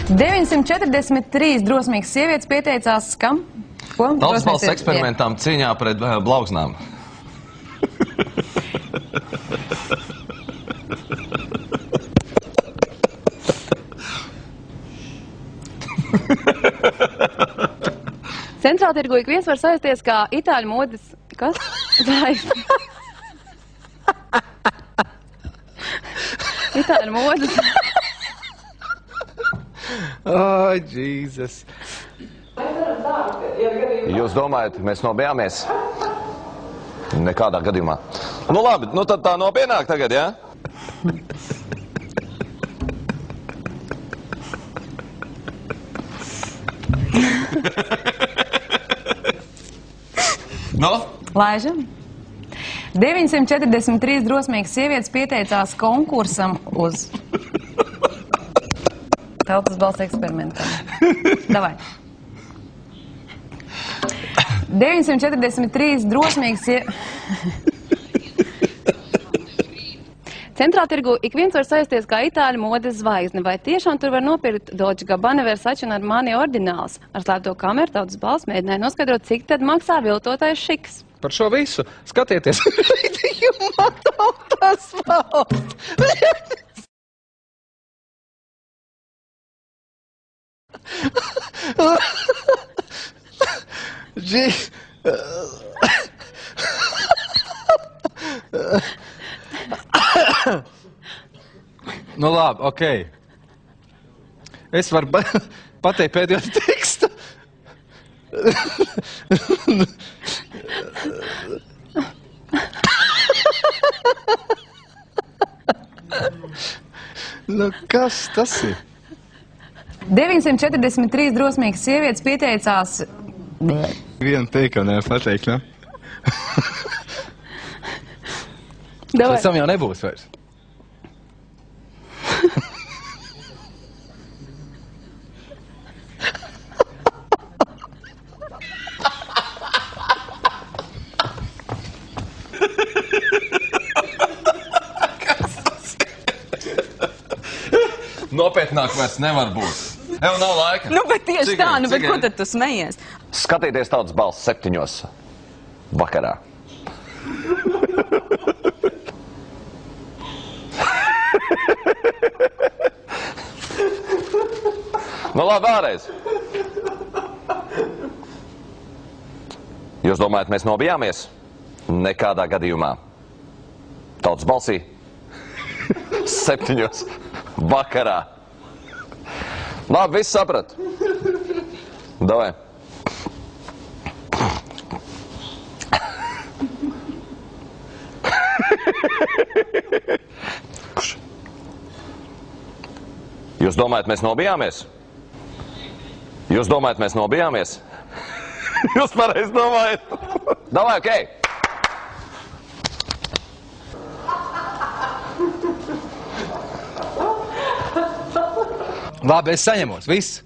943 drosmīgas sievietes pieteicās kam? Ko? Tautas balss eksperimentām cīņā pret blauznām. Centrāltirgu ik viens var saisties kā itāļu modes... Kas? Itāļu modes... Ai, Jēzus. Jūs domājat, mēs nobijāmies? Nekādā gadījumā. Nu labi, nu tad tā nopienāk tagad, jā? No? Laižam. 943 drosmīgas sievietes pieteicās konkursam uz Tautas balss eksperimentam. Davai. 943 drosmīgas sievietes... Centrāltirgu ik viens var saisties kā itāļu modes zvaigzne, vai tiešām tur var nopirkt Dolce Gabbana, Versace un Armani oriģināls. Ar slēpto kameru Tautas balss mēģināja noskaidrot, cik tad maksā viltotais šiks. Par šo visu skatieties. Raidījumā Tautas balss. Nu labi, okei. Es varu pateikt pēdējo tekstu. Nu, kas tas ir? 943 drosmīgas sievietes pieteicās... Vienu teikumu nevar pateikt, ne? Pēc tam jau nebūs vairs. Nopietnāk vairs nevar būt. Ev nav laika. Nu, bet tieši tā, nu, bet ko tad tu smejies? Skatieties Tautas balss 7. vakarā. Nu labi, vēlreiz. Jūs domājat, mēs nobijāmies? Nekādā gadījumā. Tautas balsī 7. vakarā. Labi, viss saprat. Davai. Jūs domājat, mēs nobijāmies? Jūs domājat, mēs nobijāmies? Jūs pareizi domājat? Davai, okei. Labi, es saņemos, viss.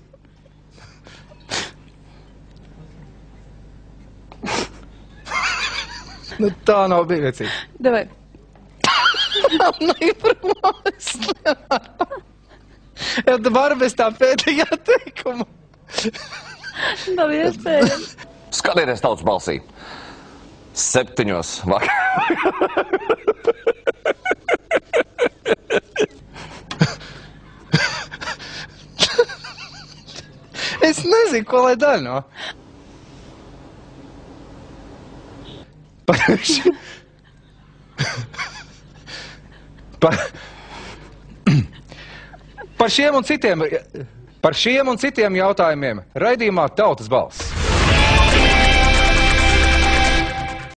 Nu, tā nav bija vecīga. Davai. Ja tu vari bez tā pēdējā teikuma. Nav iespējams. Skatieties Tautas balsī 7. vakarā. Es nezinu, ko lai dara, no. Par šiem un citiem jautājumiem raidījumā Tautas balss.